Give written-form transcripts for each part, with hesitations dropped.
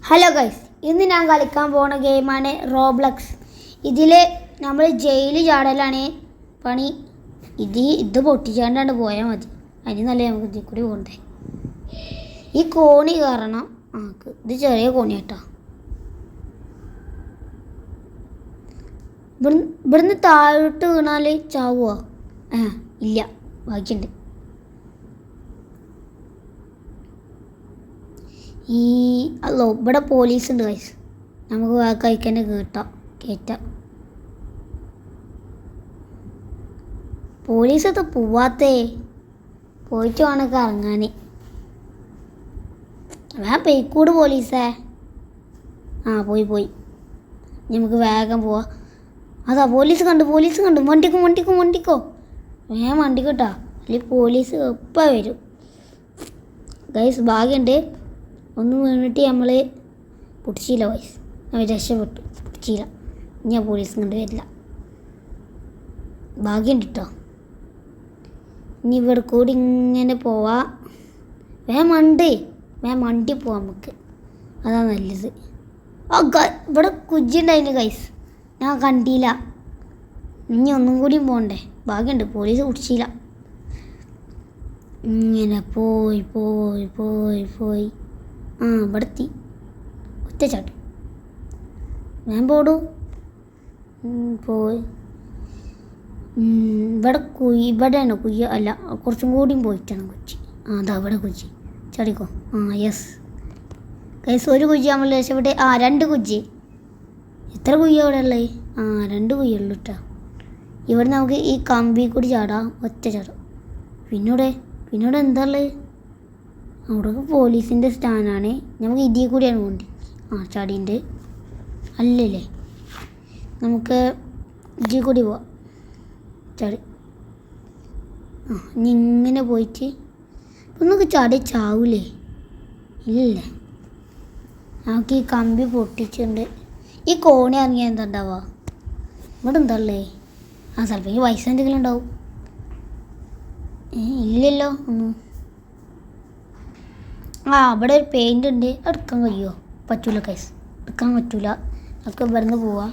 Hello guys, ഇന്ന് ഞാൻ കളിക്കാൻ പോകുന്ന ഗെയിമാണ് റോബ്ലക്സ്. ഇതിൽ നമ്മൾ ജയിലിൽ ചാടലാണ് പണി. ഇത് പൊട്ടിച്ചാണ്ടാണ്ട് പോയാൽ മതി. അതിന് നല്ല നമുക്ക് ഇതിൽ കൂടി പോകണ്ടേ. ഈ കോണി കയറണം. ഇത് ചെറിയ കോണി കേട്ടോ. ഇവിടുന്ന് താഴോട്ട് വീണാൽ ചാവുക? ഇല്ല, ബാക്കിയുണ്ട്. അല്ലോ ഇവിടെ പോലീസ് ഉണ്ട് ഗൈസ്. നമുക്ക് കഴിക്കാൻ കയറ്റാം. പോലീസ് അത് പോവാത്തേ, പോയിട്ട് വേണം ഇറങ്ങാൻ. പേക്കൂട് പോലീസേ. പോയി നമുക്ക് വേഗം പോവാം. അതാ പോലീസ് കണ്ടു. വണ്ടിക്കോ വേഗം വണ്ടിക്കോട്ടാ, അല്ലെങ്കിൽ പോലീസ് എപ്പോൾ വരും. ഗൈസ് ഭാഗ്യമുണ്ട്, ഒന്ന് വീണിട്ട് നമ്മൾ പൊട്ടിച്ചില്ല ഗൈസ്. നമ്മൾ രക്ഷപ്പെട്ടു, പൊട്ടിച്ചില്ല. ഞാൻ പോലീസ് കണ്ട് വരില്ല. ഭാഗ്യമുണ്ട് കേട്ടോ. ഇനി ഇവിടെ കൂടി ഇങ്ങനെ പോവാ. വേഗം മണ്ടി പോവാം നമുക്ക്, അതാണ് നല്ലത്. ഇവിടെ കുജിണ്ടായിന് ഗൈസ്, ഞാൻ കണ്ടില്ല. ഇനി ഒന്നും കൂടിയും പോകണ്ടേ. ഭാഗ്യമുണ്ട്, പോലീസ് പിടിച്ചില്ല. ഇങ്ങനെ പോയി ഇവിടെ എത്തി. ഒറ്റച്ചാട്ടം ഞാൻ പോടൂ. പോയി ഇവിടെയാണോ കുയ്യ? അല്ല, കുറച്ചും കൂടിയും പോയിട്ടാണ് കുച്ചി. അതാ ഇവിടെ കുച്ചി. ചടിക്കോ. യെസ് ഗൈസ്, ഒരു കുജി നമ്മൾ രക്ഷപ്പെട്ട്. 2 കുജി. എത്ര കുയ്യ അവിടെ ഉള്ളത്? 2 കുയ്യുള്ളൂ കേട്ടോ. ഇവിടെ നമുക്ക് ഈ കമ്പി കൂടി ചാടാം. ഒറ്റ ചാടാം. പിന്നോടെ എന്താ ഉള്ളത്? അവിടെ പോലീസിൻ്റെ സ്റ്റാൻഡാണ്. നമുക്ക് ഇതിൽ കൂടിയാണ് പോകേണ്ടി. ചാടിയുണ്ട് അല്ലല്ലേ. നമുക്ക് ഇതിൽ കൂടി പോവാം. ചാടി ഇനി ഇങ്ങനെ പോയിട്ട് ഒന്നൊക്കെ ചാവൂലേ? ഇല്ലല്ലേ. നമുക്ക് ഈ കമ്പി പൊട്ടിച്ചിട്ടുണ്ട്. ഈ കോണി ഇറങ്ങിയാൽ എന്താ ഉണ്ടാവുക? ഇവിടെ എന്താ ഉള്ളേ? ചിലപ്പോൾ ഈ പൈസ എന്തെങ്കിലും ഉണ്ടാവും. ഇല്ലല്ലോ ഒന്നും. അവിടെ ഒരു പെയിൻ്റ് ഉണ്ട്. എടുക്കാൻ കഴിയുമോ? പറ്റൂല കൈസ്, എടുക്കാൻ പറ്റൂല. നമുക്ക് ഇവിടുന്ന് പോവാം.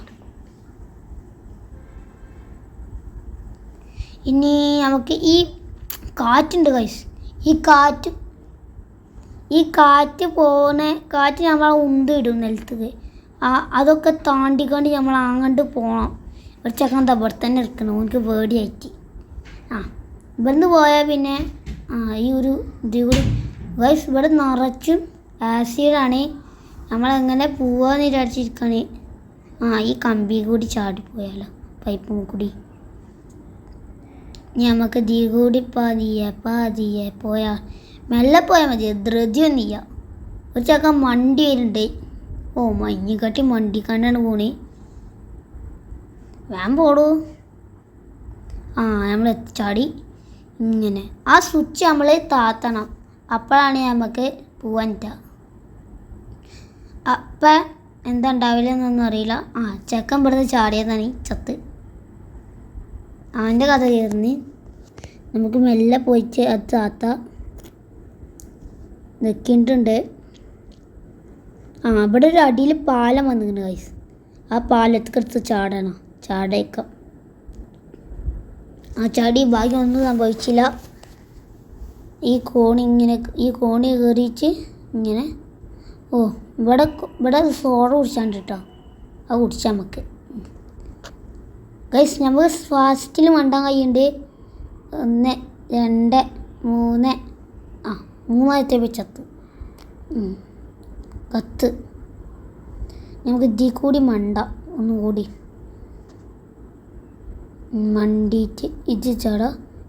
ഇനി നമുക്ക് ഈ കാറ്റുണ്ട് കൈസ്. ഈ കാറ്റ് നമ്മളെ ഉന്തിടും നിലത്തേക്ക്. അതൊക്കെ താണ്ടിക്കൊണ്ട് നമ്മൾ അങ്ങോട്ട് പോകണം. ഒരു ചെക്കൻ ഇവിടെ തന്നെ ഇരിക്കണം. എനിക്ക് പേടിയായിട്ട്. ഇവിടുന്ന് പോയാൽ പിന്നെ ഈ ഒരു ഇതിൽ കൂടി ഗൈസ്, ഇവിടെ നിറച്ചും ആസിഡാണ്. നമ്മളെങ്ങനെ പോവാന്ന് വിചാരിച്ചിരിക്കാണ്. ഈ കമ്പി കൂടി ചാടിപ്പോയാലോ, പൈപ്പും കൂടി. ഇനി നമുക്ക് ദീ കൂടി പതിയെ പോയാൽ മെല്ലെ പോയാൽ മതി. ധൃതിയൊന്നും ഇല്ല. ഒരു ചക്ക മണ്ടി വരുന്നുണ്ട്. മഞ്ഞിക്കട്ടി മണ്ടി കണ്ടാണ് പോണേ. വേഗം പോടൂ. നമ്മൾ ചാടി. ഇങ്ങനെ ആ സ്വിച്ച് നമ്മൾ താത്തണം. അപ്പോഴാണ് നമുക്ക് പോവാൻ പറ്റുക. അപ്പം എന്താ ഉണ്ടാവില്ലെന്നൊന്നും അറിയില്ല. ചെക്കൻ ഇവിടുന്ന് ചാടിയതാണ് ചത്ത്. അവൻ്റെ കഥ കയറുന്ന്. നമുക്ക് മെല്ലെ പോയിട്ട് അത് താത്ത നിൽക്കിയിട്ടുണ്ട്. ഇവിടെ ഒരു അടിയിൽ പാലം വന്നിട്ടുണ്ട് ഗൈസ്. ആ പാലത്തിക്കടുത്ത് ചാടണം. ചാടേക്കാം. ചാടി ഭാഗ്യം ഒന്നും സംഭവിച്ചില്ല. ഈ കോണി കയറിയിട്ട് ഇങ്ങനെ. ഇവിടെ സോഡ കുടിച്ചാണ്ട് കേട്ടോ. അത് കുടിച്ചാൽ നമുക്ക് ഗൈസ്. നമുക്ക് ഫാസ്റ്റിൽ മണ്ടാൻ കഴിയുന്നുണ്ട്. 1 2 3 മൂന്നാമത്തെ ചത്ത് കത്ത്. നമുക്ക് ഇതിൽ കൂടി ഒന്നും കൂടി മണ്ടിയിട്ട് ഇത്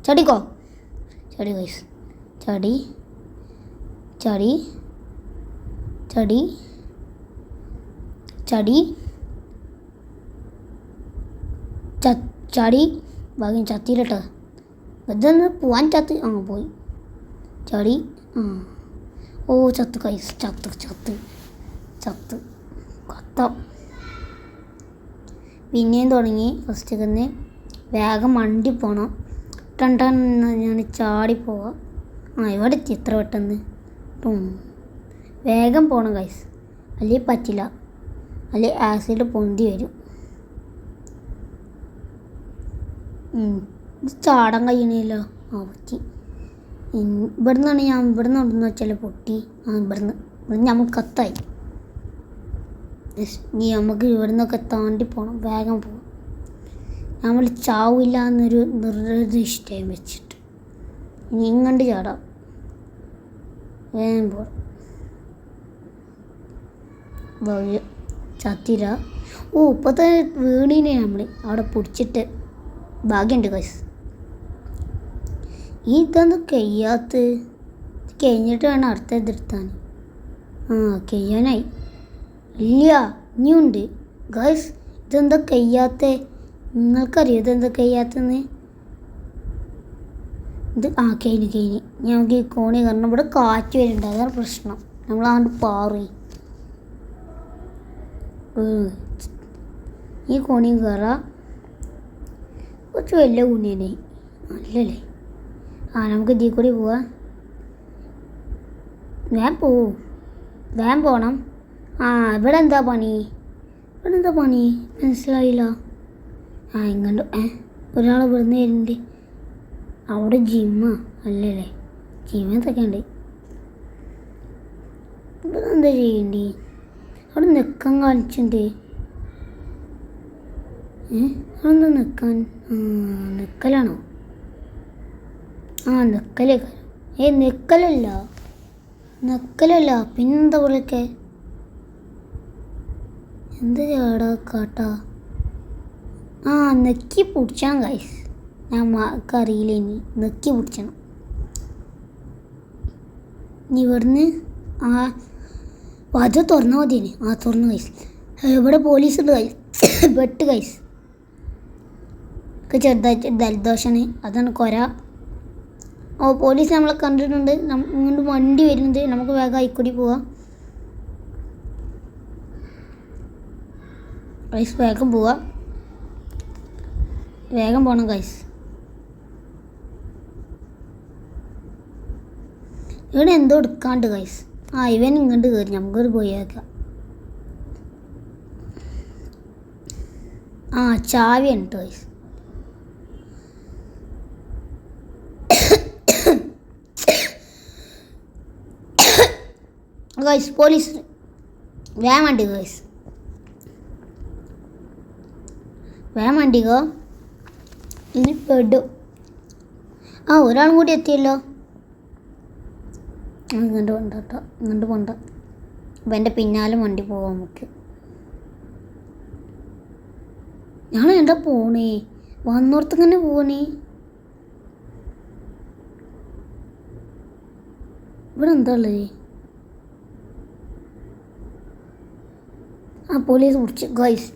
ചാടിക്കോ. ചാടി ഗൈസ്. ചാടി ഭാഗ്യം ചത്തിയിട്ടോ. ഇതൊന്ന് പോവാൻ പോയി. ചാടി. ചത്ത് ഗൈസ്. ചത്ത് കത്തം. പിന്നെയും തുടങ്ങി. ഫസ്റ്റ് വേഗം മണ്ടി പോകണം. ഞാൻ ചാടിപ്പോവാം. ഇവിടെ എത്തി. എത്ര പെട്ടെന്ന് വേഗം പോകണം ഗൈസ്. അല്ലെങ്കിൽ പറ്റില്ല, അല്ലെങ്കിൽ ആസിഡ് പൊന്തി വരും. ഇത് ചാടാൻ കഴിയണില്ലോ. ആ പറ്റി. ഇവിടുന്നാണ് ഞാൻ ഇവിടുന്ന് ഉണ്ടെന്ന് വെച്ചാൽ പൊട്ടി. ഇവിടുന്ന് നമുക്ക് കത്തായി. ഇനി നമുക്ക് ഇവിടുന്നൊക്കെ താണ്ടി പോകണം, വേഗം പോകാം. നമ്മൾ ചാവില്ല എന്നൊരു നിർദ്ദിഷ്ടം വെച്ചിട്ട് ഇനി ഇങ്ങോട്ട് ചാടാം, വേഗം പോകാം. ചത്തിര. ഇപ്പോഴത്തെ വീടിനെ നമ്മൾ അവിടെ പിടിച്ചിട്ട് ഭാഗ്യമുണ്ട് ഗൈസ്. ഇതൊന്നും കഴിയാത്ത കഴിഞ്ഞിട്ട് വേണം അടുത്തത് എടുത്താൻ. കഴിയാനായി. ഇല്ല, ഇനിയുണ്ട് ഗൈസ്. ഇതെന്താ കഴിയാത്ത? നിങ്ങൾക്കറിയോ ഇതെന്താ കഴിയാത്തെന്ന്? ഇത് കഴിഞ്ഞ് ഞങ്ങൾക്ക് ഈ കോണി കാരണം ഇവിടെ കാറ്റ് വരുന്നുണ്ട്, അതാണ് പ്രശ്നം. നമ്മളാണ്ട് പാറി ഈ കോണിയും കയറാം. കുറച്ച് വലിയ കോണിയല്ലേ, അല്ലല്ലേ? നമുക്ക് ഇതിൽ കൂടി പോവാം. വേഗം പോകണം. ഇവിടെ എന്താ പണി? മനസ്സിലായില്ല. ഇങ്ങോട്ട് ഒരാൾ ഇവിടുന്ന് വരുന്നുണ്ട്. അവിടെ ജിമ്മ അല്ലല്ലേ? ജിമ്മത്തൊക്കെ ഉണ്ട്. ഇവിടെ എന്താ ചെയ്യണ്ടേ? അവിടെ നിൽക്കാൻ കാണിച്ചിട്ടുണ്ട്. അതെന്താ നിൽക്കാൻ? നിൽക്കലാണോ? നിൽക്കലല്ല പിന്നെന്താ വിളിക്കെ? എന്ത് ചാടാ കാട്ടാ? നെക്കി പിടിച്ചാൻ ഗൈസ്. അറിയില്ല, ഇനി നെക്കി പിടിച്ചണം. ഇനി ഇവിടുന്ന് അത് തുറന്നാൽ മതിയേനെ. തുറന്നു ഗൈസ്. ഇവിടെ പോലീസ് ഉണ്ട് ഗൈസ്. വെട്ട് ഗൈസ്. ചെറുതായിട്ട് ജലദോഷമാണ്, അതാണ് കൊര. പോലീസ് നമ്മളെ കണ്ടിട്ടുണ്ട്. ഇങ്ങോട്ട് വണ്ടി വരുന്നുണ്ട്, നമുക്ക് വേഗം ആയിക്കൂടി പോവാം ഗൈസ്. വേഗം പോകണം ഗൈസ്. ഇവിടെ എന്തോ എടുക്കാണ്ട് ഗൈസ്. ഇവൻ ഇങ്ങോട്ട് കയറി, നമുക്കൊരു പോയേക്കാം. ചാവി ഉണ്ട് ഗൈസ്. ഗൈസ് പോലീസ് വേഗം വണ്ടിക്കോ ഇനി പെടും. ഒരാളും കൂടി എത്തിയല്ലോ. ഇങ്ങോട്ട് പോണ്ട. അപ്പം എൻ്റെ പിന്നാലെ വണ്ടി പോവാം നമുക്ക്. ഞങ്ങൾ എന്താ പോണേ? വന്നോർത്തിങ്ങനെ പോണേ. ഇവിടെ എന്താ ഉള്ളത്? പോലീസ് പിടിച്ച് ഗൈസ്.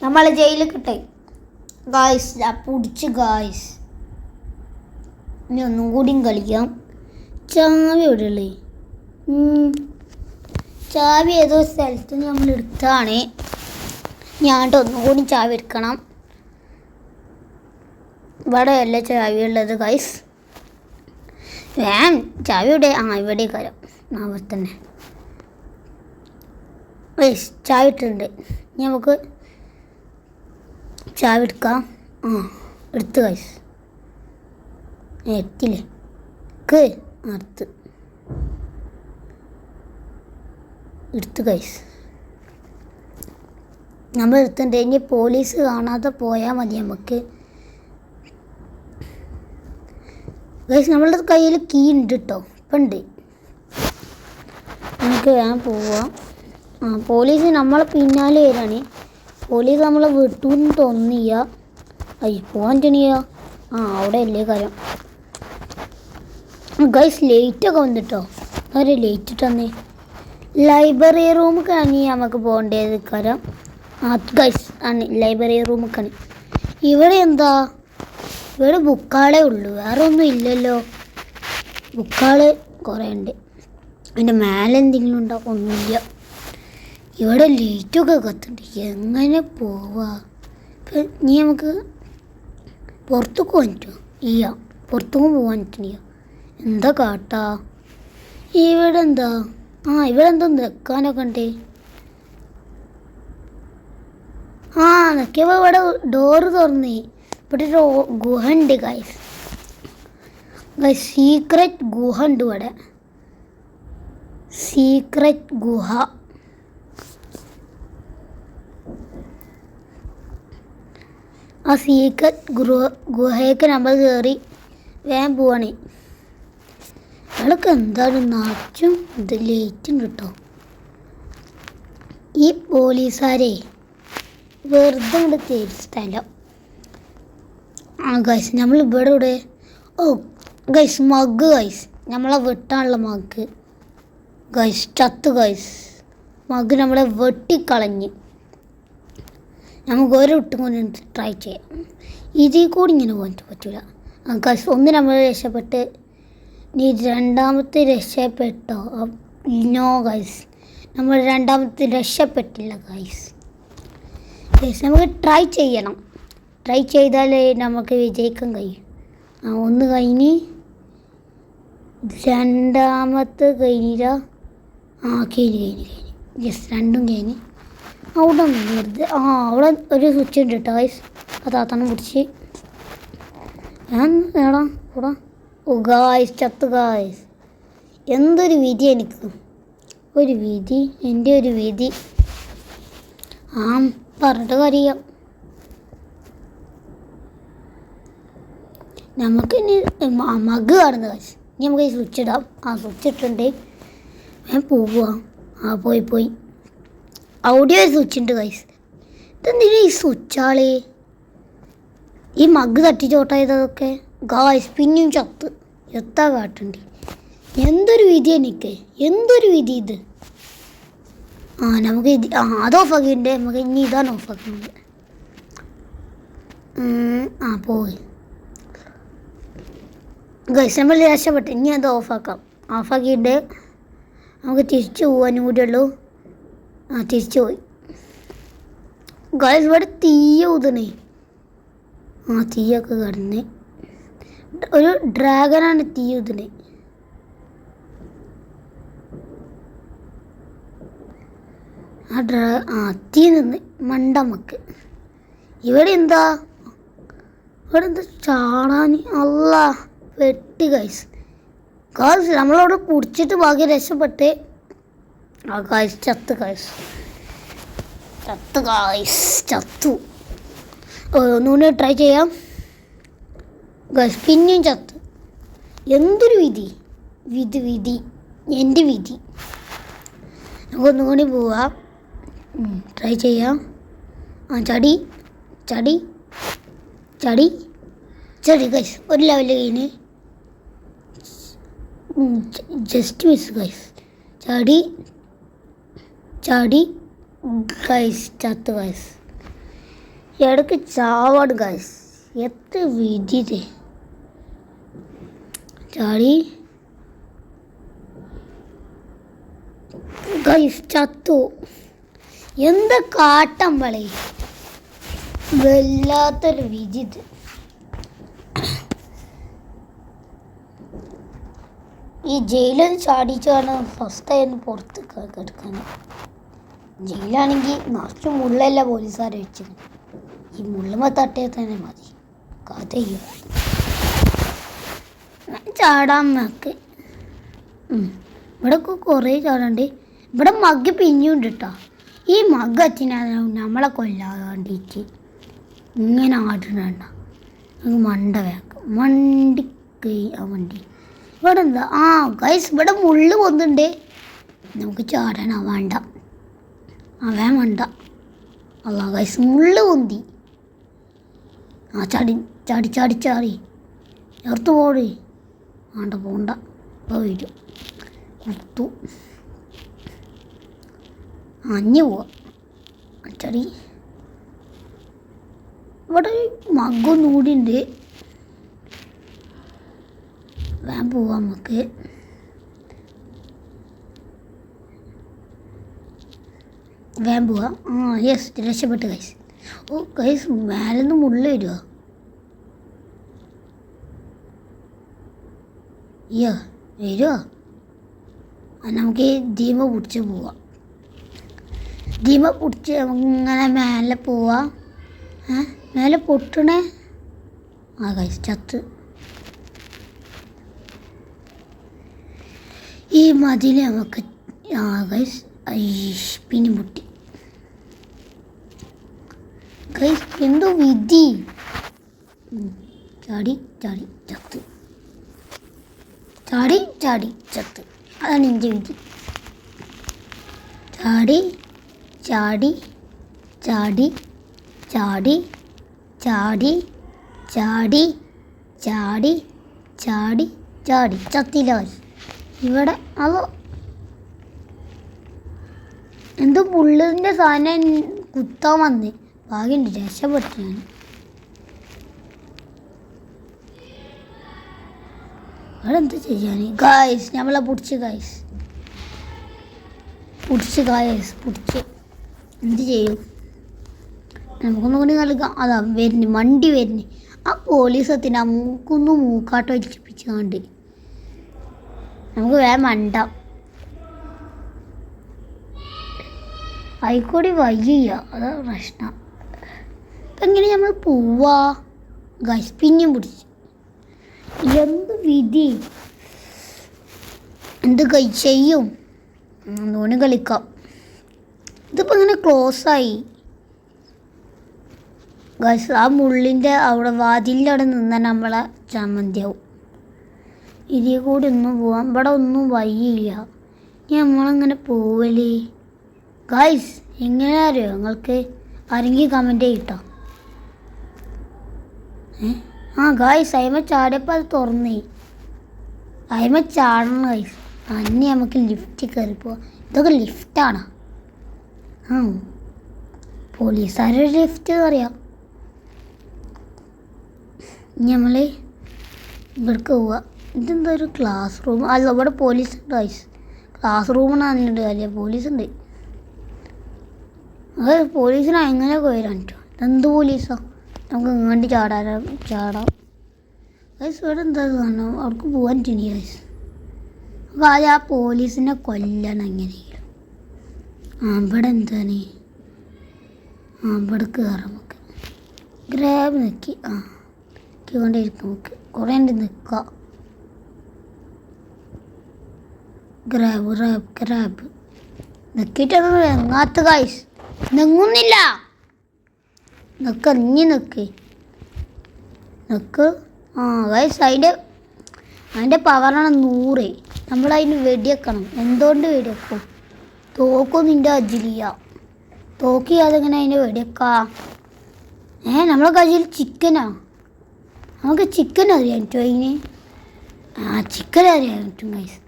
നമ്മളെ ജയിലിൽ കിട്ടേ ഗൈസ്. പിടിച്ച് ഗൈസ്. ഇനി ഒന്നും കൂടിയും കളിക്കാം. ചാവി എവിടെയുള്ളേ? ചാവി ഏതോ സ്ഥലത്ത് നമ്മൾ എടുത്താണ്. ഒന്നും കൂടി ചാവി എടുക്കണം. ഇവിടെ അല്ലേ ചാവി ഉള്ളത് ഗൈസ്? ചാവി ഇവിടെ? ഇവിടെ കരം അവിടെ തന്നെ ഗൈസ്. ചാവി ഇട്ടിട്ടുണ്ട്. ഇനി നമുക്ക് ചാവി എടുക്കാം. എടുത്ത് ഗൈസ്. എത്തില്ലേ? എടുത്ത് ഗൈസ്. നമ്മൾ എടുത്തിട്ടുണ്ട്. ഇനി പോലീസ് കാണാതെ പോയാൽ മതി നമുക്ക് ഗൈസ്. നമ്മളുടെ കയ്യിൽ കീ ഉണ്ട് കേട്ടോ, ഇപ്പം ഉണ്ട്. നമുക്ക് വേഗം പോവാം. പോലീസ് നമ്മളെ പിന്നാലെ വരാണ്. പോലീസ് നമ്മളെ വിട്ടൂന്ന് തോന്നിയ പോകാൻ ചെണിയ. അവിടെ അല്ലേ കാര്യം ഗൈസ്. ലൈറ്റൊക്കെ വന്നിട്ടോ. ലൈറ്റ് ഇട്ടന്നേ. ലൈബ്രറി റൂമൊക്കെയാണ് നമുക്ക് പോകേണ്ടത് കാര്യം. ഗൈസ് ലൈബ്രറി റൂമൊക്കെയാണ്. ഇവിടെ എന്താ? ഇവിടെ ബുക്കാളേ ഉള്ളൂ, വേറെ ഒന്നും ഇല്ലല്ലോ. ബുക്കാള് കുറേ ഉണ്ട്. അതിൻ്റെ മേലെ എന്തെങ്കിലും ഉണ്ടോ? ഒന്നുമില്ല. ഇവിടെ ലൈറ്റൊക്കെ കത്തുണ്ട്. എങ്ങനെ പോവാ? ഇപ്പം ഇനി നമുക്ക് പുറത്തേക്ക് പോകാൻ പറ്റുമോ? ഇല്ല, പുറത്തേക്കും പോകാൻ പറ്റില്ല. എന്താ കാട്ടാ? ഇവിടെ എന്താ? ഇവിടെ എന്തോ നിൽക്കാനൊക്കെ ഉണ്ട്. നിൽക്കിയപ്പോൾ ഇവിടെ ഡോറ് തുറന്ന് ഇവിടെ ഒരു ഗുഹ ഉണ്ട് ഗൈസ്. സീക്രറ്റ് ഗുഹ ഉണ്ട് ഇവിടെ. സീക്രറ്റ് ഗുഹ. ആ സീക്രറ്റ് ഗുഹയൊക്കെ നമ്മൾ കയറി വേഗം പോവാണ്. അയാൾക്ക് എന്താണ് നാച്ചും ഇത് ലേറ്റും കിട്ടോ. ഈ പോലീസുകാരെ വെറുതെ കൊണ്ട് തേരിച്ചിട്ടല്ല. ഗൈസ് നമ്മൾ ഇവിടെ ഗൈസ് മഗ് ഗൈസ് നമ്മളെ വെട്ടാനുള്ള മഗ് ഗൈസ് ചത്ത് ഗൈസ്. മഗ് നമ്മളെ വെട്ടിക്കളഞ്ഞ്. നമുക്ക് ഒരു വിട്ടും കൊണ്ട് ട്രൈ ചെയ്യാം. ഇതിൽ കൂടി ഇങ്ങനെ പോകാൻ പറ്റില്ല. ഗൈസ് ഒന്ന് നമ്മൾ രക്ഷപ്പെട്ട് നീ രണ്ടാമത്തെ രക്ഷപ്പെട്ടോ? നോ ഗൈസ്, നമ്മൾ രണ്ടാമത്തെ രക്ഷപ്പെട്ടില്ല ഗൈസ്. ഗൈസ് നമുക്ക് ട്രൈ ചെയ്യണം. ട്രൈ ചെയ്താലേ നമുക്ക് വിജയിക്കാൻ കഴിയും. ഒന്ന് കഴിഞ്ഞ് രണ്ടാമത്തെ കഴിഞ്ഞില്ല. കഴിഞ്ഞ് ജസ്റ്റ് രണ്ടും കഴിഞ്ഞ് അവിടെ വെറുതെ അവിടെ ഒരു സ്വിച്ച് ഉണ്ട് കേട്ടോ ഗൈസ്. അതാത്തണം പിടിച്ച് ഞാൻ എടാ കൂടാ. ഗായ്സ് ചത്ത് ഗായ്സ്. എന്തൊരു വിധി എനിക്ക്. ഒരു വിധി, എൻ്റെ ഒരു വിധി. പറഞ്ഞിട്ട് കാര്യം. നമുക്ക് ഇനി മഗ് കാണുന്നത് ഗൈസ്. ഇനി നമുക്ക് ഈ സ്വിച്ച് ഇടാം. സ്വിച്ച് ഇട്ടുണ്ട് ഞാൻ പോവാ. പോയി അവിടെ ഒരു സ്വിച്ച് ഉണ്ട് ഗൈസ്. ഇതെന്തിനാ ഈ സ്വിച്ചാളേ? ഈ മഗ് തട്ടിച്ചോട്ടായതൊക്കെ ഗായ്സ്. പിന്നെയും ചത്ത് എത്താ കാട്ടുണ്ട്. എന്തൊരു വിധി എനിക്ക്, എന്തൊരു വിധി ഇത്. നമുക്ക് ഇത് അത് ഓഫാക്കിയിട്ടുണ്ട്. നമുക്ക് ഇനി ഇതാണ് ഓഫാക്കുന്നത്. പോയി ഗൈസ് നമ്മൾ രക്ഷപ്പെട്ടു. ഇനി അത് ഓഫാക്കാം. ഓഫാക്കിയിട്ട് നമുക്ക് തിരിച്ചു പോകാനും കൂടെ ഉള്ളൂ. തിരിച്ചു പോയി ഗൈസ്. ഇവിടെ തീയ ഊതണേ. തീയൊക്കെ കിടന്ന് ഒരു ഡ്രാഗനാണ് തീ ഊതണേ. തീ നിന്ന് മണ്ടമ്മക്ക്. ഇവിടെ എന്താ ചാടാൻ അല്ല വെട്ടി ഗൈസ്. നമ്മളവിടെ കുടിച്ചിട്ട് ബാക്കി രക്ഷപ്പെട്ട് ഗൈസ് ചത്ത് ഗൈസ്. ചത്തു. ഒന്നുകൂടി ട്രൈ ചെയ്യാം ഗൈസ്. പിന്നെയും ചത്ത്. എന്തൊരു വിധി. വിധി എൻ്റെ വിധി. നമുക്കൊന്നുകൂടി പോവാം. ട്രൈ ചെയ്യാം. ചടി ഗൈസ്. ഒരു ലെവൽ കഴിഞ്ഞ് ജസ്റ്റ് മിസ് ഗൈസ്. ചാടി ഗൈസ് ചത്ത് ഗൈസ്. ഇടയ്ക്ക് ചാവാട് ഗൈസ്. എത്ര വിധി. ചാടി ഗൈസ് ചത്തു. എന്താ കാട്ടം വളി. വല്ലാത്തൊരു വിധി ഇത്. ഈ ജയിലിൽ ചാടിച്ചാണ് ഫസ്റ്റായിരുന്നു പുറത്ത് കിടക്കാൻ. ജയിലാണെങ്കിൽ നിറച്ച് മുള്ളല്ല പോലീസുകാരെ വെച്ചത്. ഈ മുള്ളുമ്പോൾ തട്ടിയാൽ തന്നെ മതി. കഥയ്യോ ചാടാൻ നോക്ക്. ഇവിടെ കുറേ ചാടണ്ട്. ഇവിടെ മഗ് പിന്നെയുണ്ട് കേട്ടോ. ഈ മഗ് അച്ഛനാണ് നമ്മളെ കൊല്ലാണ്ടിട്ട് ഇങ്ങനെ ആടുന്നുണ്ട. മണ്ട വേക്കും മണ്ടിക്ക് വണ്ടി. ഇവിടെ എന്താ ഗൈസ് ഇവിടെ മുള്ളു പൊന്നുണ്ട്. നമുക്ക് ചാടാനാ വേണ്ട. വേണ്ട. ഗൈസ് മുള്ളു പൊന്തി. ചാടി ചേർത്ത് പോടി. പോണ്ട വരും കുത്തു. അഞ്ഞു പോവാ. ചടി ഇവിടെ മഗ്ഗൊന്നും കൂടി ഉണ്ട്. വേഗം പോവാം നമുക്ക്. വേഗം പോവാം. യെസ് രക്ഷപ്പെട്ട് ഗൈസ്. ഗൈസ് മേലെന്ന് മുള്ള വരുമോ? വരുമോ? നമുക്ക് ധീമ പിടിച്ച് പോവാം. ധീമ പിടിച്ച് ഇങ്ങനെ മേലെ പോവാം. മേലെ പൊട്ടണേ. ഗൈസ് ചത്ത്. ഈ മതിൽ നമുക്ക് ഗൈസ് പിന്നെ പൊട്ടി. ഗൈസ് എന്തോ വിധി. ചാടി ചാടി ചത്ത്. ചാടി ചാടി ചത്ത്. അതാണ് എൻ്റെ വിധി. ചാടി ചാടി ചാടി ചാടി ചാടി ചാടി ചാടി ചാടി ചാടി ചത്തില്ല. ഇവിടെ അതോ എന്തോ പുള്ളിൻ്റെ സാധനം കുത്താൻ വന്ന് ഭാഗ്യമുണ്ട്, രക്ഷപ്പെട്ടു ഞാൻ. അവിടെ എന്താ ചെയ്യാൻ ഗായ്സ്? നമ്മളെ പിടിച്ച് ഗായ്സ് പിടിച്ച് എന്ത് ചെയ്യും? നമുക്കൊന്നും കൂടി നൽകാം. അതാ വരുന്നു, വണ്ടി വരുന്നു. ആ പോലീസ് എത്തിന് ആ മൂക്കാട്ടം വലിച്ചിപ്പിച്ച് കണ്ട് നമുക്ക് വേഗം മണ്ടാം. ആയിക്കോടി വയ്യ, അതാ പ്രശ്നം. അപ്പം എങ്ങനെ നമ്മൾ പോവാ ഗൈസ്? പിന്നെയും പിടിച്ച്. എന്ത് വിധി, എന്ത് ചെയ്യും? ഒന്നുകൂടി കളിക്കാം. ഇതിപ്പോൾ ഇങ്ങനെ ക്ലോസായി ഗൈസ്. ആ മുള്ളിൻ്റെ അവിടെ വാതിലിൻ്റെ അവിടെ നിന്നാൽ നമ്മളെ ചമ്മന്തിയാവും. ഇതിൽ കൂടി ഒന്നും പോവാം. ഇവിടെ ഒന്നും വയ്യില്ല. നമ്മളങ്ങനെ പോവല്ലേ ഗൈസ്? എങ്ങനെ അറിയോ നിങ്ങൾക്ക്? ആരെങ്കിലും കമൻറ്റ് ചെയ്യട്ടോ. ഗൈസ് അയിമ ചാടിയപ്പോൾ അത് തുറന്നേ. അയിമ ചാടണം ഗൈസ്. അന്നെ നമുക്ക് ലിഫ്റ്റ് കയറിപ്പോവാം. ഇതൊക്കെ ലിഫ്റ്റാണ്. പോലീസുകാരുടെ ലിഫ്റ്റ് അറിയാം. നമ്മൾ ഇവിടേക്ക് പോവുക. ഇതെന്താ ഒരു ക്ലാസ് റൂം? അല്ല, ഇവിടെ പോലീസ് ഉണ്ട് ഗൈസ്. ക്ലാസ് റൂമെന്നാണ് അല്ലേ? പോലീസുണ്ട്. അത് പോലീസിനെ എങ്ങനെയൊക്കെ വരാൻ പറ്റുമോ? ഇതെന്ത് പോലീസാ? നമുക്ക് ഇങ്ങോട്ട് ചാടാം ഗൈസ്. ഇവിടെ എന്താ കാണാം? അവർക്ക് പോകാൻ പറ്റില്ല ഗൈസ്. അപ്പോൾ ആദ്യം ആ പോലീസിനെ കൊല്ലണം എങ്ങനെയെങ്കിലും. ഇവിടെ എന്താണ്? ഇവിടെ കയറാം നമുക്ക്. ഗ്രാബ് നിൽക്കി കൊണ്ടിരിക്കും. നമുക്ക് കുറേ ഉണ്ട് നിൽക്കാം. ഗ്രാബ് നിൽക്കിയിട്ടൊന്നും എങ്ങാത്ത ഗൈസ്. നിങ്ങുന്നില്ല. നിൽക്ക്. ഗൈസ് അതിൻ്റെ പവറാണ് 100. നമ്മളതിന് വെടിവെക്കണം. എന്തുകൊണ്ട് വെടിവെക്കും? തോക്കൊന്നും നിൻ്റെ അജിലിയ. തോക്ക് ചെയ്യാതെങ്ങനെ അതിന് വെടിവെക്കാം? നമ്മളെ കയ്യിൽ ചിക്കനാ. നമുക്ക് ചിക്കൻ അറിയാൻ പറ്റുമോ അതിന്? ചിക്കൻ അറിയാൻ പറ്റും ഗൈസ്.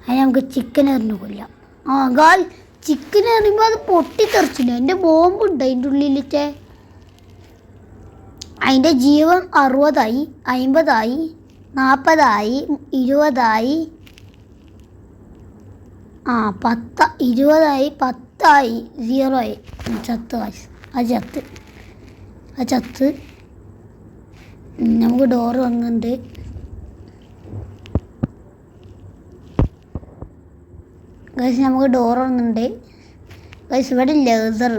അതിന് നമുക്ക് ചിക്കൻ എറിഞ്ഞു കൊല്ലാം. ഗായ് ചിക്കൻ എറിയുമ്പോൾ അത് പൊട്ടിത്തെറിച്ചില്ല. എൻ്റെ ബോംബുണ്ട് അതിൻ്റെ ഉള്ളിലത്തെ. അതിൻ്റെ ജീവൻ 60ആയി, 50ആയി, 40ആയി, 20ആയി, 20ആയി, 10ആയി, 0 ആയി. ചത്ത് ഗൈസ്. ആ ചത്ത്. നമുക്ക് ഡോറ് വന്നിട്ടുണ്ട്. ഗൈസ് നമുക്ക് ഡോർ വന്നിട്ടുണ്ട് ഗൈസ്. ഇവിടെ ലേസർ.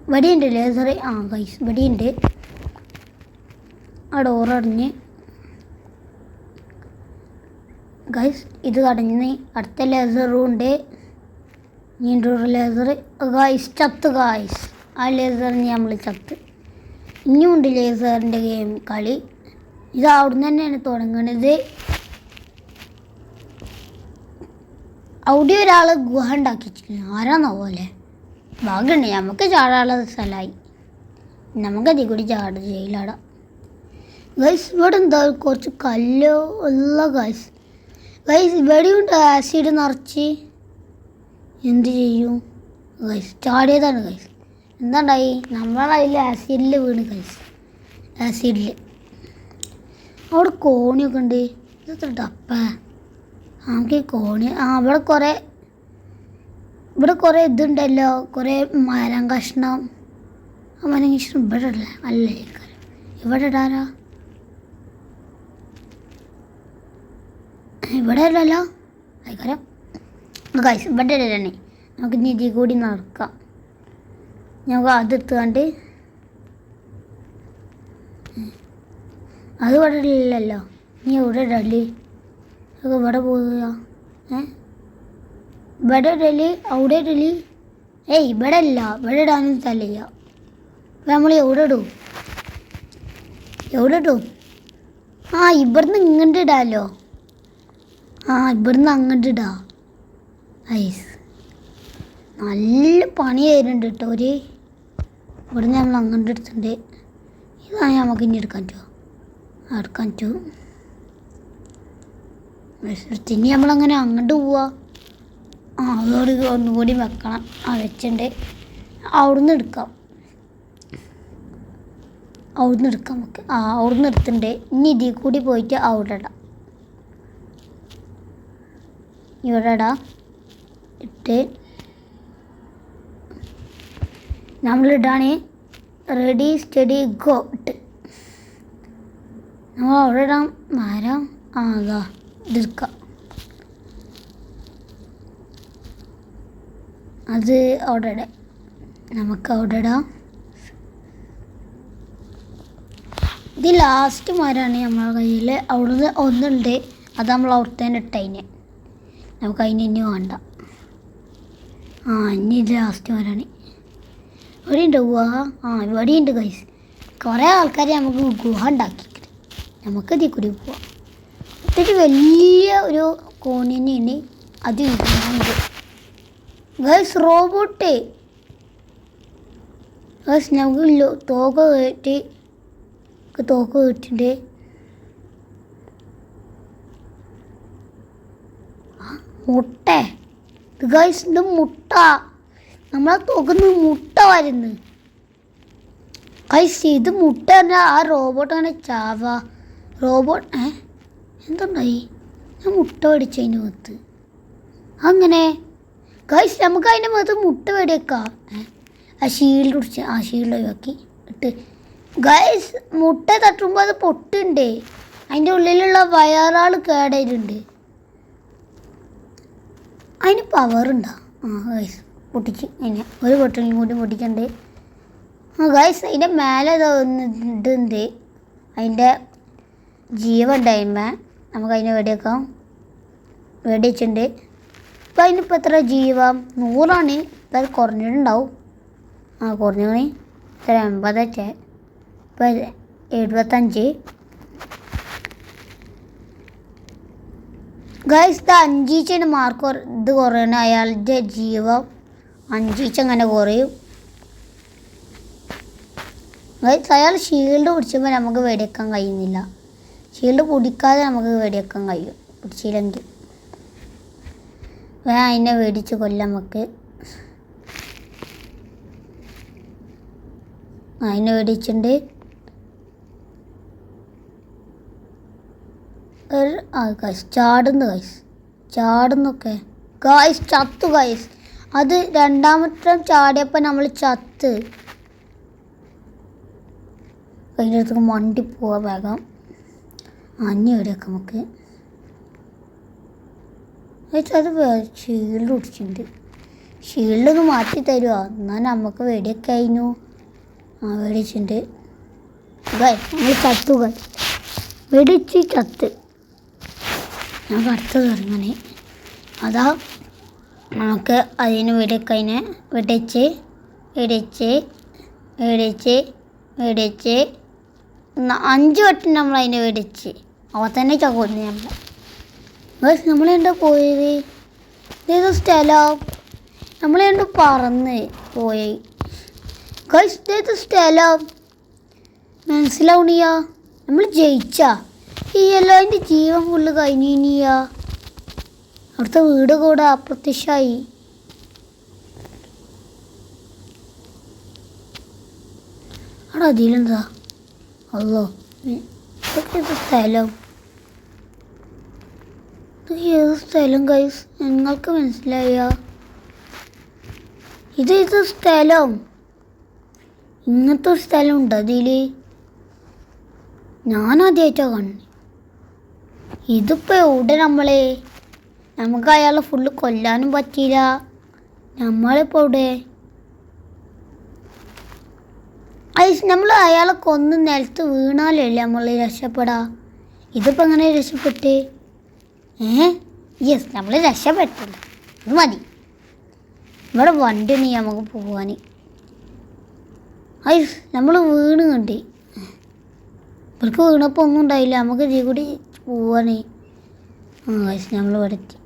ഇവിടെയുണ്ട് ലേസർ. ഗൈസ് ഇവിടെയുണ്ട്. ആ ഡോർ അടഞ്ഞ് ഗൈസ്. ഇത് കടഞ്ഞ് അടുത്ത ലേസറും ഉണ്ട്. നീണ്ടൊരു ലേസർ ഗൈസ്. ചത്ത് ഗൈസ്. ആ ലേസറിന് നമ്മൾ ചത്ത്. ഇനിയുണ്ട് ലേസറിൻ്റെ ഗെയിം കളി. ഇത് അവിടുന്ന് തന്നെയാണ് തുടങ്ങുന്നത്. അവിടെ ഒരാൾ ഗുഹ ഉണ്ടാക്കിച്ചില്ല. ആരാന്നാവോ അല്ലേ? ഭാഗ്യമുണ്ട് നമുക്ക് ചാടാനുള്ള സ്ഥലമായി. നമുക്കതിൽ കൂടി ജയിലാടാം ഗൈസ്. ഇവിടെ എന്താ കുറച്ച് കല്ലോ ഉള്ള ഗൈസ്. ഇവിടെയുണ്ട് ആസിഡ് നിറച്ച്. എന്ത് ചെയ്യും ഗൈസ്? ചാടിയതാണ് ഗൈസ്. എന്താണ്ടായി? നമ്മളതിൽ ആസിഡിൽ വീണ് ഗൈസ്. ആസിഡിൽ അവിടെ കോണിയൊക്കെ ഉണ്ട്. ഇതെത്ര ടപ്പ? നമുക്ക് ഈ കോണി അവിടെ കുറേ ഇവിടെ കുറേ ഇതുണ്ടല്ലോ, കുറേ മരം കഷ്ണം. ആ മരം കഷ്ണം ഇവിടെ ഇടല അല്ലേ? ഇവിടെ ഇടാനാ? ഇവിടെ ഇടല്ലോ ആയിക്കാരം. ഗൈസ് ഇവിടെ ഇടണേ. നമുക്ക് ഇനി ഇതിൽ കൂടി നടക്കാം. നമുക്ക് അതെടുത്തുകൊണ്ട് അത് ഇവിടെ ഇല്ലല്ലോ. നീ എവിടെ ഇടല്? നമുക്ക് ഇവിടെ പോവുക. ഇവിടെ ഇടല്, അവിടെ ഇടല്. ഏയ് ഇവിടെ ഇല്ല, ഇവിടെ ഇടാനും സ്ഥലമില്ല. അപ്പം നമ്മൾ എവിടെ ഇടും? എവിടെ ഇടും? ആ ഇവിടുന്ന് ഇങ്ങോട്ട് ഇടാമല്ലോ. ആ ഇവിടുന്ന് അങ്ങോട്ട് ഇടാം. ഐസ് നല്ല പണി ആയിരുന്നുണ്ട് കേട്ടോ. ഇവിടുന്ന് നമ്മൾ അങ്ങോട്ട് എടുത്തിട്ടുണ്ട്. ഇതാണ് നമുക്ക് ഇനി എടുക്കാൻ പറ്റുമോ? എടുക്കാൻ പറ്റുമോ? ഇനി നമ്മളങ്ങനെ അങ്ങോട്ട് പോവാ. ആ അതോട് ഒന്നുകൂടി വെക്കണം. ആ വെച്ചിട്ടുണ്ട്. അവിടുന്ന് എടുക്കാം. അവിടുന്ന് എടുക്കാം നമുക്ക്. ആ അവിടുന്ന് എടുത്തിട്ടുണ്ട്. ഇനി ഇതിൽ കൂടി പോയിട്ട് അവിടെ ഇടാം. ഇവിടെ ഇടാം. ഇട്ട് നമ്മളിടാണ്. റെഡി സ്റ്റഡി ഗോ ഇട്ട് നമ്മൾ അവിടെ ഇടാം. മരം അതാ ഇതെടുക്കാം. അത് അവിടെ ഇടാം. നമുക്ക് അവിടെ ഇടാം. ഇത് ലാസ്റ്റ് മരമാണ് നമ്മളെ കയ്യിൽ. അവിടുന്ന് ഒന്നുണ്ട്. അത് നമ്മൾ അവിടുത്തേനെ ഇട്ടതിന്. നമുക്ക് അതിന് ഇനി വേണ്ട. ആ ഇനി ഇത് ലാസ്റ്റ് മരമാണ്. ഇവിടെ ഉണ്ട് ഗുഹ. ആ ഇവിടെ ഉണ്ട് ഗൈസ്. കുറേ ആൾക്കാർ നമുക്ക് ഗുഹ ഉണ്ടാക്കി. നമുക്ക് ഇതിൽ കൂടി പോവാം. ഇത്തിരി വലിയ ഒരു കോണിനുണ്ട്. അത് ഇരിക്കുന്നുണ്ട് ഗൈസ്. Robot guys. നമുക്ക് തോക്ക് കേട്ടിട്ടുണ്ട്. മുട്ട ഗൈസ്. ഇത് മുട്ട. നമ്മളെ തോക്കുന്ന മുട്ട വരുന്നു ഗൈസ്. ഇത് മുട്ട തന്നെ. ആ റോബോട്ട് അങ്ങനെ ചാവാ. റോബോട്ട് എന്തുണ്ടായി? ഞാൻ മുട്ട മേടിച്ചതിന് മുഖത്ത്. അങ്ങനെ ഗൈസ് നമുക്ക് അതിൻ്റെ മുഖത്ത് മുട്ട മേടിയേക്കാം. ആ ഷീൽഡ് കുടിച്ച് ആ ഷീൽഡ് ഒഴിവാക്കി ഇട്ട് ഗൈസ്. മുട്ട തട്ടുമ്പോൾ അത് പൊട്ടുണ്ട്. അതിൻ്റെ ഉള്ളിലുള്ള വയറാൾ കേടായിട്ടുണ്ട്. അതിന് പവറുണ്ടോ? ആ ഗൈസ് പൊട്ടിച്ച് അതിനെ ഒരു പൊട്ടലും കൂടി പൊട്ടിക്കണ്ട്. ആ ഗൈസ് അതിൻ്റെ മേലെ ഇതുണ്ട്. അതിൻ്റെ ജീവൻ ടൈമേ നമുക്ക് അതിനെ വെടിയേക്കാം. വെടിവെച്ചിട്ടുണ്ട്. ഇപ്പം അതിനിപ്പോൾ എത്ര ജീവം? 100 അത് കുറഞ്ഞിട്ടുണ്ടാവും. ആ കുറഞ്ഞു. ഇത്ര 80 ഇപ്പം 75. ഗൈസ് ഇത് 5 മാർക്ക് ഇത് കുറയണം. അയാളുടെ ജീവം 5 അങ്ങനെ കുറയും. ഗൈസ് അയാൾ ഷീൽഡ് പിടിച്ചപ്പോൾ നമുക്ക് വെടിവെക്കാൻ കഴിയുന്നില്ല. ഷീൽഡ് പിടിക്കാതെ നമുക്ക് വെടിവെക്കാൻ കഴിയും. പിടിച്ചില്ലെങ്കിൽ അതിനെ വെടിച്ച് കൊല്ലാം നമുക്ക്. അതിനെ വെടിച്ചിട്ടുണ്ട്. ഗൈസ് ചാടുന്നൊക്കെ ഗൈസ് ചത്തു ഗൈസ്. അത് രണ്ടാമത്തെ ചാടിയപ്പോൾ നമ്മൾ ചത്ത്. അതിൻ്റെ അടുത്ത് വണ്ടി പോവാൻ വേഗം. അഞ്ഞ എവിടെയൊക്കെ നമുക്ക് അത് ഷീൽഡ് കുടിച്ചിട്ടുണ്ട്. ഷീൽഡ് ഒന്ന് മാറ്റി തരുമോ? എന്നാൽ നമുക്ക് വെടിയൊക്കെ കഴിഞ്ഞു. ആ വെടിച്ചിട്ടുണ്ട് ഗൈസ്. നമ്മൾ ചത്തു ഗൈസ്. വെടിച്ച് ചത്ത്. നമുക്ക് അടുത്തത് ഇറങ്ങണേ. അതാ നമുക്ക് അതിന് വെടിക്കതിനെ വെടിച്ച് 5 വട്ടം നമ്മൾ അതിനെ വെടിച്ച് അവ തന്നെ ചകൊന്നു നമ്മൾ. ബസ് നമ്മളെന്താ പോയത്? ഇതേത് സ്ഥലം? നമ്മളെന്താ പറന്ന് പോയി ഗൈസ്. ഇതേത് സ്ഥലം മനസ്സിലാവണിയാ? നമ്മൾ ജയിച്ചാ? ഈ എല്ലാതിൻ്റെ ജീവൻ ഫുള്ള് കഴിഞ്ഞിനിയാ. അവിടുത്തെ വീട് കൂടെ അപ്രത്യക്ഷമായി. അവിടെ അതിലെന്താ? അല്ലോ ഇതൊക്കെ ഏത് സ്ഥലം? ഇത് ഏത് സ്ഥലം ഗൈസ്? നിങ്ങൾക്ക് മനസ്സിലായ? ഇത് സ്ഥലം ഇങ്ങനത്തെ ഒരു സ്ഥലം ഉണ്ട് അതിൽ ഞാനാദ്യമായിട്ടാണ് കാണുന്നത്. ഇതിപ്പോൾ എവിടെ നമുക്ക് അയാളെ ഫുള്ള് കൊല്ലാനും പറ്റിയില്ല. നമ്മളിപ്പോൾ എവിടെ നമ്മൾ അയാളെ കൊന്ന് നിലത്ത് വീണാലല്ലേ നമ്മൾ രക്ഷപ്പെടാ. ഇതിപ്പോൾ എങ്ങനെ രക്ഷപ്പെട്ട് യെസ് നമ്മൾ രക്ഷപ്പെട്ടില്ല. ഇത് മതി. ഇവിടെ വണ്ടി ഉണ്ടെങ്കിൽ നമുക്ക് പോവാൻ. നമ്മൾ വീണ് കണ്ട് ഇവർക്ക് വീണപ്പോൾ ഒന്നും ഉണ്ടായില്ല. നമുക്ക് ഇതിൽ കൂടി പോവാൻ. നമ്മൾ ഇവിടെ എത്തി.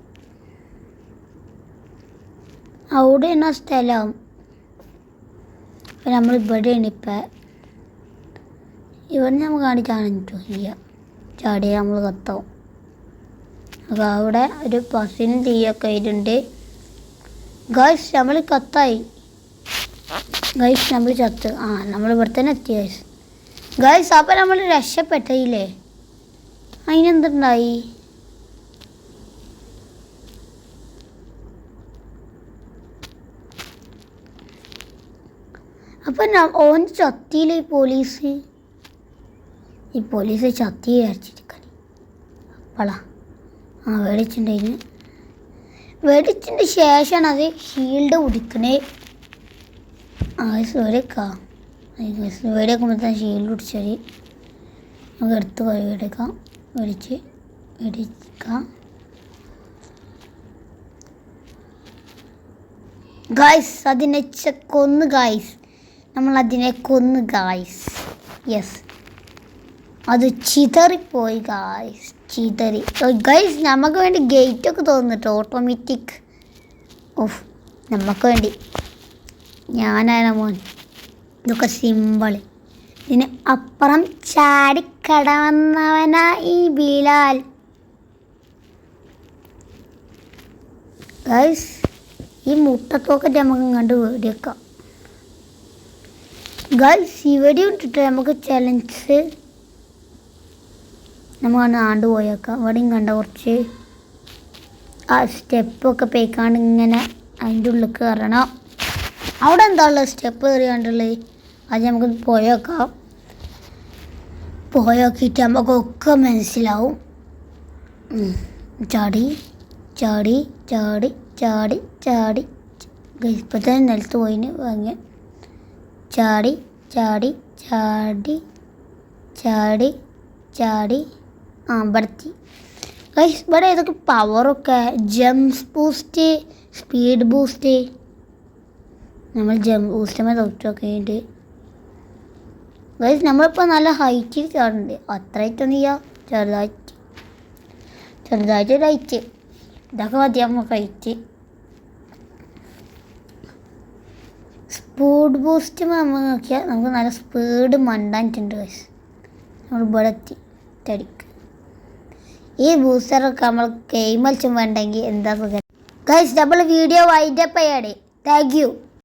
അവിടെയാണ് ആ സ്ഥലം. അപ്പം നമ്മൾ ഇവിടെയാണ് ഇപ്പം. ഇവിടെ നമുക്ക് കാണിക്കാണിട്ടോ ഇല്ല. ചാടിയ നമ്മൾ കത്താവും. അപ്പോൾ അവിടെ ഒരു ബസ്സിനും തീയൊക്കെ ആയിട്ടുണ്ട്. ഗൈസ് നമ്മൾ കത്തായി. ഗൈസ് നമ്മൾ ചത്ത്. നമ്മൾ ഇവിടെ തന്നെ എത്തി ഗൈസ്. ഗൈസ് അപ്പം നമ്മൾ രക്ഷപ്പെട്ടില്ലേ? അതിനെന്തുണ്ടായി? അപ്പം ഓൻ ചത്തിയില്ലേ പോലീസ്? ഈ പോലീസ് ചത്തി വിചാരിച്ചിരിക്കാൻ അപ്പളാ മേടിച്ചിട്ടുണ്ടായിന്. മേടിച്ചതിൻ്റെ ശേഷമാണ് അത് ഷീൽഡ് കുടിക്കണേ. വേടിക്കാം. വേടിയാക്കുമ്പോൾ തന്നെ ഷീൽഡ് കുടിച്ചാൽ നമുക്ക് എടുത്ത് വേടിക്കാം. മേടിക്കാം. ഗായ്സ് അതിനെ കൊന്ന് ഗായ്സ്. നമ്മളതിനെ കൊന്ന് ഗായ്സ്. യെസ് അത് ചിതറിപ്പോയി ഗായ്സ്. ചിതറി ഗൈസ്. നമുക്ക് വേണ്ടി ഗേറ്റൊക്കെ തോന്നിട്ടോ ഓട്ടോമാറ്റിക്. നമുക്ക് വേണ്ടി ഞാനാണ് മോൻ. ഇതൊക്കെ സിമ്പിൾ. ഇതിന് അപ്പുറം ചാടിക്കടന്നവനാ ഈ ബിലാൽ. ഗൈസ് ഈ മുട്ടത്തോക്കെ നമുക്ക് കണ്ട് വേടിയേക്കാം. ഗൈസ് ഇവിടെ ഇട്ടിട്ട് നമുക്ക് ചലഞ്ച് നമുക്ക് ആണ്ട് പോയേക്കാം. ഇവിടെയും കണ്ട കുറച്ച് ആ സ്റ്റെപ്പൊക്കെ പേക്കാണ്ട് ഇങ്ങനെ അതിൻ്റെ ഉള്ളിൽ കയറണം. അവിടെ എന്താ ഉള്ളത്? സ്റ്റെപ്പ് കയറിയാണ്ടുള്ളത്. അത് നമുക്ക് പോയേക്കാം. പോയോക്കിയിട്ട് നമുക്കൊക്കെ മനസ്സിലാവും. ചാടി ചാടി ചാടി ചാടി ചാടി ഇപ്പം തന്നെ നിലത്ത് പോയിന് വാങ്ങിയ ചാടി ചാടി ചാടി ചാടി ചാടി ഇവിടെത്തി. ഗൈസ് ഇവിടെ ഇതൊക്കെ പവറൊക്കെ ജംപ് ബൂസ്റ്റ്, സ്പീഡ് ബൂസ്റ്റ്. നമ്മൾ ജംപ് ബൂസ്റ്റമ്മ തൊട്ടൊക്കെ ഉണ്ട്. ഗൈസ് നമ്മളിപ്പോൾ നല്ല ഹൈറ്റിൽ ചാടുന്നുണ്ട്. അത്ര ഹൈറ്റൊന്നും ചെയ്യാം. ചെറുതായിട്ട് ഹൈറ്റ്. ഇതൊക്കെ മതി നമുക്ക് ഹൈറ്റ്. സ്പീഡ് ബൂസ്റ്റ് നമ്മൾ നോക്കിയാൽ നമുക്ക് നല്ല സ്പീഡ് മണ്ടാനിട്ടുണ്ട്. ഗൈസ് നമ്മൾ ഇവിടെ എത്തി. തടിക്ക് ഈ ബൂസ്റ്ററൊക്കെ നമ്മൾ ഗെയിം കളിച്ചും വേണ്ടെങ്കിൽ എന്താ സുഖം. ഗൈസ് നമ്മൾ വീഡിയോ വൈൻഡപ്പ് ചെയ്യണേ. Thank you.